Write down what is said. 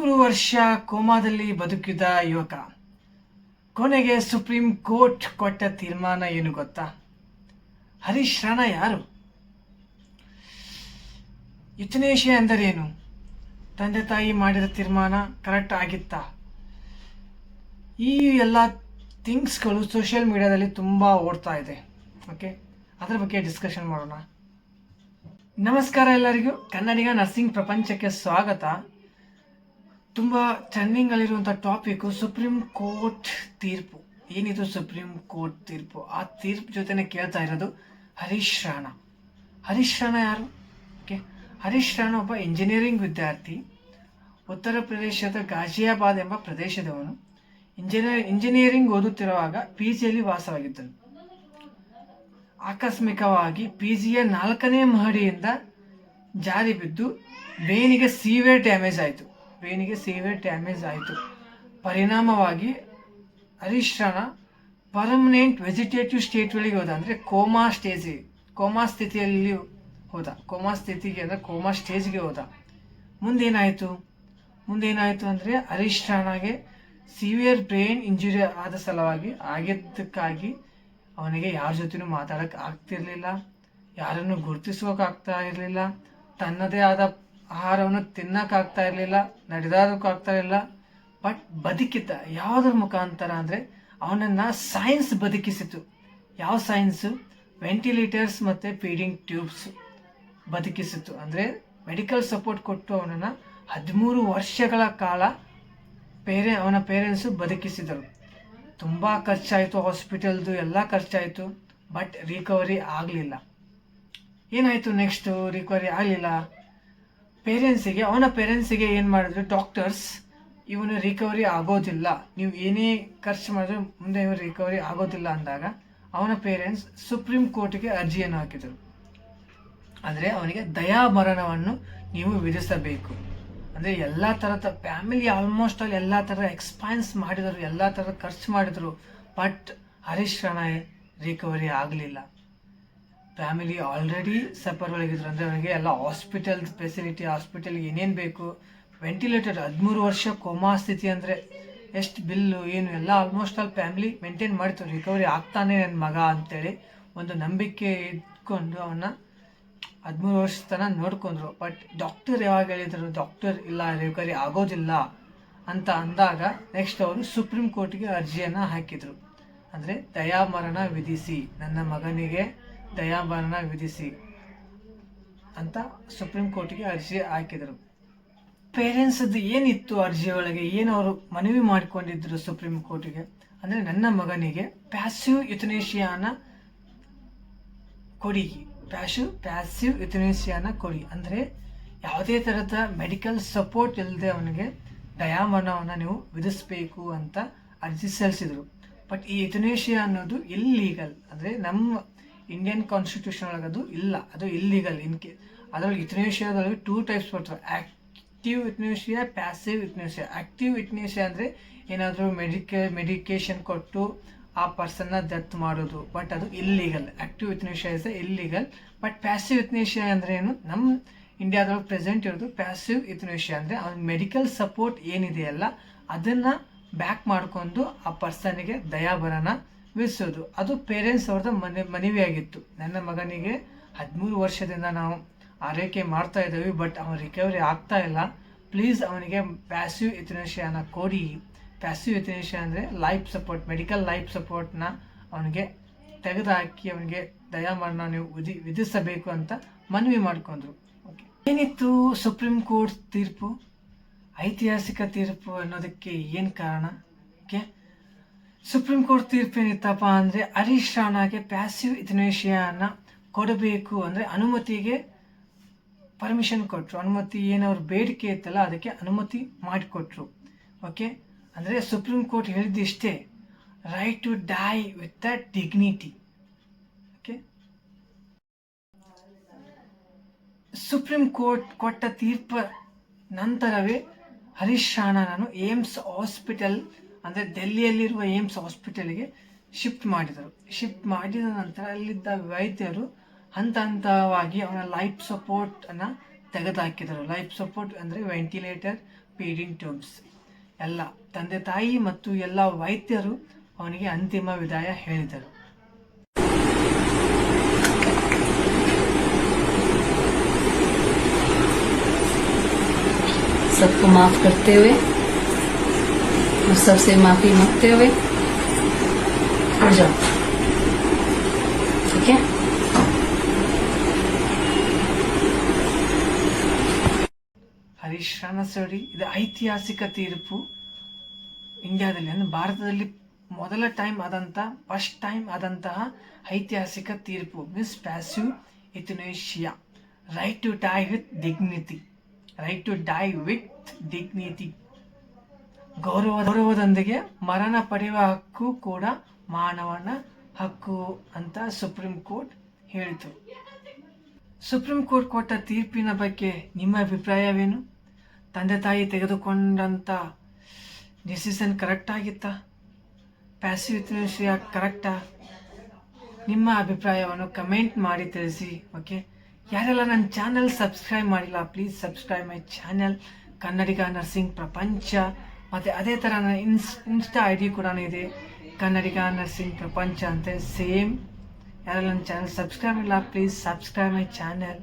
13 ವರ್ಷ ಕೋಮಾದಲ್ಲಿ ಬದುಕಿದ ಯುವಕ ಕೊನೆಗೆ ಸುಪ್ರೀಂ ಕೋರ್ಟ್ ಕೊಟ್ಟ ತೀರ್ಮಾನ ಏನು ಗೊತ್ತಾ? ಹರೀಶ್ ರಾಣಾ ಯಾರು? ಯುಥನೇಶಿಯಾ ಎಂದರೇನು? ತಂದೆ ತಾಯಿ ಮಾಡಿದ ತೀರ್ಮಾನ ಕರೆಕ್ಟ್ ಆಗಿತ್ತಾ? ಈ ಎಲ್ಲ ಥಿಂಗ್ಸ್ಗಳು ಸೋಷಿಯಲ್ ಮೀಡಿಯಾದಲ್ಲಿ ತುಂಬ ಓಡ್ತಾ ಇದೆ. ಓಕೆ, ಅದರ ಬಗ್ಗೆ ಡಿಸ್ಕಷನ್ ಮಾಡೋಣ. ನಮಸ್ಕಾರ ಎಲ್ಲರಿಗೂ, ಕನ್ನಡಿಗ ನರ್ಸಿಂಗ್ ಪ್ರಪಂಚಕ್ಕೆ ಸ್ವಾಗತ. ತುಂಬ ಟ್ರೆಂಡಿಂಗಲ್ಲಿರುವಂಥ ಟಾಪಿಕ್ಕು ಸುಪ್ರೀಂ ಕೋರ್ಟ್ ತೀರ್ಪು. ಏನಿದು ಸುಪ್ರೀಂ ಕೋರ್ಟ್ ತೀರ್ಪು? ಆ ತೀರ್ಪು ಜೊತೆನೆ ಕೇಳ್ತಾ ಇರೋದು ಹರೀಶ್ ರಾಣಾ. ಹರೀಶ್ ರಾಣಾ ಯಾರು? ಓಕೆ, ಹರೀಶ್ ರಾಣಾ ಒಬ್ಬ ಇಂಜಿನಿಯರಿಂಗ್ ವಿದ್ಯಾರ್ಥಿ. ಉತ್ತರ ಪ್ರದೇಶದ ಗಾಜಿಯಾಬಾದ್ ಎಂಬ ಪ್ರದೇಶದವನು. ಇಂಜಿನಿಯರಿಂಗ್ ಓದುತ್ತಿರುವಾಗ ಪಿ ಜಿಯಲ್ಲಿ ವಾಸವಾಗಿದ್ದನು. ಆಕಸ್ಮಿಕವಾಗಿ ಪಿ ಜಿಯ 4ನೇ ಮಹಡಿಯಿಂದ ಜಾರಿ ಬಿದ್ದು ಬೇನಿಗೆ ಸಿವಿಯರ್ ಡ್ಯಾಮೇಜ್ ಆಯಿತು. ಪರಿಣಾಮವಾಗಿ ಹರೀಶ್ ರಾಣಾ ಪರ್ಮನೆಂಟ್ ವೆಜಿಟೇಟಿವ್ ಸ್ಟೇಟ್ಗಳಿಗೆ ಹೋದ. ಅಂದರೆ ಕೋಮಾ ಸ್ಟೇಜ್ಗೆ ಹೋದ. ಮುಂದೇನಾಯಿತು ಅಂದರೆ ಹರೀಶ್ ರಾಣಾಗೆ ಸಿವಿಯರ್ ಬ್ರೈನ್ ಇಂಜುರಿ ಆಗಿದ್ದಕ್ಕಾಗಿ ಅವನಿಗೆ ಯಾರ ಜೊತೆನೂ ಮಾತಾಡೋಕ್ಕೆ ಆಗ್ತಿರ್ಲಿಲ್ಲ, ಯಾರನ್ನು ಗುರುತಿಸೋಕೆ ಆಗ್ತಾ ಇರಲಿಲ್ಲ, ತನ್ನದೇ ಆದ ಆಹಾರವನ್ನು ತಿನ್ನೋಕ್ಕಾಗ್ತಾ ಇರಲಿಲ್ಲ, ನಡೆದಾಡೋಕ್ಕಾಗ್ತಾ ಇರಲಿಲ್ಲ. ಬಟ್ ಬದುಕಿದ್ದ. ಯಾವುದ್ರ ಮುಖಾಂತರ ಅಂದರೆ ಅವನನ್ನು ಸೈನ್ಸ್ ಬದುಕಿಸಿತು. ಯಾವ ಸೈನ್ಸು? ವೆಂಟಿಲೇಟರ್ಸ್ ಮತ್ತು ಫೀಡಿಂಗ್ ಟ್ಯೂಬ್ಸ್ ಬದುಕಿಸಿತು. ಅಂದರೆ ಮೆಡಿಕಲ್ ಸಪೋರ್ಟ್ ಕೊಟ್ಟು ಅವನನ್ನು 13 ವರ್ಷಗಳ ಕಾಲ ಅವನ ಪೇರೆಂಟ್ಸು ಬದುಕಿಸಿದರು. ತುಂಬ ಖರ್ಚಾಯಿತು, ಹಾಸ್ಪಿಟಲ್ದು ಎಲ್ಲ ಖರ್ಚಾಯಿತು, ಬಟ್ ರಿಕವರಿ ಆಗಲಿಲ್ಲ. ಏನಾಯಿತು ನೆಕ್ಸ್ಟು? ರಿಕವರಿ ಆಗಲಿಲ್ಲ. ಅವನ ಪೇರೆಂಟ್ಸಿಗೆ ಏನು ಮಾಡಿದ್ರು ಡಾಕ್ಟರ್ಸ್, ಇವನು ರಿಕವರಿ ಆಗೋದಿಲ್ಲ, ನೀವು ಏನೇ ಖರ್ಚು ಮಾಡಿದ್ರು ಮುಂದೆ ಇವನು ರಿಕವರಿ ಆಗೋದಿಲ್ಲ ಅಂದಾಗ ಅವನ ಪೇರೆಂಟ್ಸ್ ಸುಪ್ರೀಂ ಕೋರ್ಟ್ಗೆ ಅರ್ಜಿಯನ್ನು ಹಾಕಿದರು. ಅಂದರೆ ಅವನಿಗೆ ದಯಾಮರಣವನ್ನು ನೀವು ವಿಧಿಸಬೇಕು. ಅಂದರೆ ಎಲ್ಲ ಥರದ ಫ್ಯಾಮಿಲಿ ಆಲ್ಮೋಸ್ಟ್ ಅಲ್ಲಿ ಎಲ್ಲ ಥರದ ಎಕ್ಸ್ಪೆನ್ಸ್ ಮಾಡಿದರು, ಎಲ್ಲ ಥರದ ಖರ್ಚು ಮಾಡಿದರು, ಬಟ್ ಹರೀಶ್ ರಾಣಾ ರಿಕವರಿ ಆಗಲಿಲ್ಲ. ಫ್ಯಾಮಿಲಿ ಆಲ್ರೆಡಿ ಸಫರ್ ಒಳಗಿದ್ರು. ಅಂದರೆ ಅವನಿಗೆ ಎಲ್ಲ ಹಾಸ್ಪಿಟಲ್ಗೆ ಏನೇನು ಬೇಕು, ವೆಂಟಿಲೇಟರ್, 13 ವರ್ಷ ಕೋಮಾ ಸ್ಥಿತಿ ಅಂದರೆ ಎಷ್ಟು ಬಿಲ್ಲು ಏನು ಎಲ್ಲ ಆಲ್ಮೋಸ್ಟ್ ಅಲ್ಲಿ ಫ್ಯಾಮಿಲಿ ಮೇಂಟೈನ್ ಮಾಡಿತು. ರಿಕವರಿ ಆಗ್ತಾನೆ ನನ್ನ ಮಗ ಅಂತೇಳಿ ಒಂದು ನಂಬಿಕೆ ಇಟ್ಕೊಂಡು ಅವನ್ನ 13 ವರ್ಷ ತನಕ ನೋಡ್ಕೊಂಡ್ರು. ಬಟ್ ಡಾಕ್ಟರ್ ಯಾವಾಗ ಹೇಳಿದರು, ಡಾಕ್ಟರ್ ಇಲ್ಲ ರಿಕವರಿ ಆಗೋದಿಲ್ಲ ಅಂತ ಅಂದಾಗ ನೆಕ್ಸ್ಟ್ ಅವರು ಸುಪ್ರೀಂ ಕೋರ್ಟ್ಗೆ ಅರ್ಜಿಯನ್ನು ಹಾಕಿದರು. ಅಂದರೆ ದಯಾಮರಣ ವಿಧಿಸಿ, ನನ್ನ ಮಗನಿಗೆ ದಯಾಮರಣ ವಿಧಿಸಿ ಅಂತ ಸುಪ್ರೀಂ ಕೋರ್ಟ್ಗೆ ಅರ್ಜಿ ಹಾಕಿದರು. ಪೇರೆಂಟ್ಸದ್ದು ಏನಿತ್ತು ಅರ್ಜಿ ಒಳಗೆ, ಏನು ಅವರು ಮನವಿ ಮಾಡಿಕೊಂಡಿದ್ದರು ಸುಪ್ರೀಂ ಕೋರ್ಟ್ಗೆ ಅಂದರೆ ನನ್ನ ಮಗನಿಗೆ ಪ್ಯಾಸಿವ್ ಯುಥನೇಶಿಯಾನ ಕೊಡಿ. ಅಂದರೆ ಯಾವುದೇ ಥರದ ಮೆಡಿಕಲ್ ಸಪೋರ್ಟ್ ಇಲ್ಲದೆ ಅವನಿಗೆ ದಯಾಮರಣವನ್ನು ನೀವು ವಿಧಿಸಬೇಕು ಅಂತ ಅರ್ಜಿ ಸಲ್ಲಿಸಿದರು. ಬಟ್ ಈ ಯುಥನೇಶಿಯಾ ಅನ್ನೋದು ಇಲ್ಲೀಗಲ್. ಅಂದರೆ ನಮ್ಮ ಇಂಡಿಯನ್ ಕಾನ್ಸ್ಟಿಟ್ಯೂಷನ್ ಒಳಗೆ ಅದು ಇಲ್ಲ, ಅದು ಇಲ್ಲೀಗಲ್. ಅದರೊಳಗೆ ಯುಥನೇಶಿಯಾದೊಳಗೆ 2 ಟೈಪ್ಸ್ ಬರ್ತವೆ: active euthanasia, passive euthanasia. Active euthanasia ಅಂದರೆ ಏನಾದರೂ ಮೆಡಿಕೇಶನ್ ಕೊಟ್ಟು ಆ ಪರ್ಸನ್ನ ಡೆತ್ ಮಾಡೋದು, ಬಟ್ ಅದು illegal. Active euthanasia is illegal. But passive euthanasia ಅಂದರೆ ಏನು? ನಮ್ಮ ಇಂಡಿಯಾದೊಳಗೆ ಪ್ರೆಸೆಂಟ್ ಇರೋದು ಪ್ಯಾಸಿವ್ ಯುಥನೇಶಿಯಾ. ಅಂದರೆ ಅವ್ನ ಮೆಡಿಕಲ್ ಸಪೋರ್ಟ್ ಏನಿದೆಯಲ್ಲ ಅದನ್ನು ಬ್ಯಾಕ್ ಮಾಡಿಕೊಂಡು ಆ ಪರ್ಸನ್ಗೆ ದಯಾಮರಣ ವಿಧಿಸೋದು. ಅದು ಪೇರೆಂಟ್ಸ್ ಅವ್ರದ್ದು ಮನವಿಯಾಗಿತ್ತು. ನನ್ನ ಮಗನಿಗೆ 13 ವರ್ಷದಿಂದ ನಾವು ಆರೈಕೆ ಮಾಡ್ತಾ ಇದ್ದೀವಿ, ಬಟ್ ಅವನು ರಿಕವರಿ ಆಗ್ತಾ ಇಲ್ಲ, ಪ್ಲೀಸ್ ಅವನಿಗೆ ಪ್ಯಾಸಿವ್ ಯುಥನೇಶಿಯಾನ ಕೊಡಿ. ಪ್ಯಾಸಿವ್ ಯುಥನೇಶಿಯಾ ಅಂದರೆ ಮೆಡಿಕಲ್ ಲೈಫ್ ಸಪೋರ್ಟ್ನ ಅವನಿಗೆ ತೆಗೆದುಹಾಕಿ ಅವನಿಗೆ ದಯಾಮರಣ ನೀವು ವಿಧಿಸಬೇಕು ಅಂತ ಮನವಿ ಮಾಡ್ಕೊಂಡ್ರು. ಓಕೆ, ಏನಿತ್ತು ಸುಪ್ರೀಂ ಕೋರ್ಟ್ ತೀರ್ಪು? ಐತಿಹಾಸಿಕ ತೀರ್ಪು ಅನ್ನೋದಕ್ಕೆ ಏನು ಕಾರಣ? ಓಕೆ, ಸುಪ್ರೀಂ ಕೋರ್ಟ್ ತೀರ್ಪು ಏನಿತ್ತಪ್ಪ ಅಂದರೆ ಹರೀಶ್ ರಾಣಾಗೆ ಪ್ಯಾಸಿವ್ ಯುಥನೇಶಿಯಾನ ಕೊಡಬೇಕು ಅಂದರೆ ಅನುಮತಿಗೆ ಪರ್ಮಿಷನ್ ಕೊಟ್ಟರು. ಅನುಮತಿ ಏನವ್ರ ಬೇಡಿಕೆ ಇತ್ತಲ್ಲ ಅದಕ್ಕೆ ಅನುಮತಿ ಮಾಡಿಕೊಟ್ರು. ಓಕೆ, ಅಂದರೆ ಸುಪ್ರೀಂ ಕೋರ್ಟ್ ಹೇಳಿದ್ದಿಷ್ಟೇ, right to die with the dignity. Okay, supreme court ಕೊಟ್ಟ ತೀರ್ಪ ನಂತರವೇ ಹರೀಶ್ ರಾಣಾನನ್ನು ಏಮ್ಸ್ ಹಾಸ್ಪಿಟಲ್ ಅಂದರೆ ಡೆಲ್ಲಿಯಲ್ಲಿರುವ ಏಮ್ಸ್ ಹಾಸ್ಪಿಟಲ್ಗೆ ಶಿಫ್ಟ್ ಮಾಡಿದ ನಂತರ ಅಲ್ಲಿದ್ದ ವೈದ್ಯರು ಹಂತ ಹಂತವಾಗಿ ಅವನ ಲೈಫ್ ಸಪೋರ್ಟನ್ನು ತೆಗೆದುಹಾಕಿದರು. ಲೈಫ್ ಸಪೋರ್ಟ್ ಅಂದರೆ ವೆಂಟಿಲೇಟರ್, ಪೇರಿಂಗ್ ಟರ್ಮ್ಸ್. ಎಲ್ಲ ತಂದೆ ತಾಯಿ ಮತ್ತು ಎಲ್ಲ ವೈದ್ಯರು ಅವನಿಗೆ ಅಂತಿಮ ವಿದಾಯ ಹೇಳಿದರು. सबको माफ करते हुए और सबसे माफी मांगते हुए उठ जाओ, ठीक है. ಹರೀಶ್ ರಾಣಸಡಿ ಇದು ಐತಿಹಾಸಿಕ ತೀರ್ಪು. ಇಂಡಿಯಾದಲ್ಲಿ ಅಂದರೆ ಭಾರತದಲ್ಲಿ ಫಸ್ಟ್ ಟೈಮ್ ಆದಂತಹ ಐತಿಹಾಸಿಕ ತೀರ್ಪು. ಮಿಸ್ passive euthanasia, right to die with dignity, ಗೌರವದೊಂದಿಗೆ ಮರಣ ಪಡೆಯುವ ಹಕ್ಕು ಕೂಡ ಮಾನವನ ಹಕ್ಕು ಅಂತ ಸುಪ್ರೀಂ ಕೋರ್ಟ್ ಹೇಳಿತು. ಸುಪ್ರೀಂ ಕೋರ್ಟ್ ಕೊಟ್ಟ ತೀರ್ಪಿನ ಬಗ್ಗೆ ನಿಮ್ಮ ಅಭಿಪ್ರಾಯವೇನು? ತಂದೆ ತಾಯಿ ತೆಗೆದುಕೊಂಡಂಥ ಡಿಸಿಷನ್ ಕರೆಕ್ಟ್ ಆಗಿತ್ತಾ? ಪ್ಯಾಸಿವ್ ಯುಥನೇಷಿಯಾ ಕರೆಕ್ಟಾ? ನಿಮ್ಮ ಅಭಿಪ್ರಾಯವನ್ನು ಕಮೆಂಟ್ ಮಾಡಿ ತಿಳಿಸಿ. ಓಕೆ, ಯಾರೆಲ್ಲ ನನ್ನ ಚಾನಲ್ ಸಬ್ಸ್ಕ್ರೈಬ್ ಮಾಡಿಲ್ಲ, please subscribe my channel Kannadiga nursing Prapancha. ಮತ್ತು ಅದೇ ಥರ ನನ್ನ ಇನ್ಸ್ಟಾ ID ಕೂಡ ಇದೆ, ಕನ್ನಡಿಗ ನರ್ಸಿಂಗ್ ಪ್ರಪಂಚ ಅಂತ ಸೇಮ್. ಯಾರೆಲ್ಲ ನನ್ನ ಚಾನಲ್ ಸಬ್ಸ್ಕ್ರೈಬ್ ಇಲ್ಲ, ಪ್ಲೀಸ್ ಸಬ್ಸ್ಕ್ರೈಬ್ ಮೈ ಚಾನಲ್.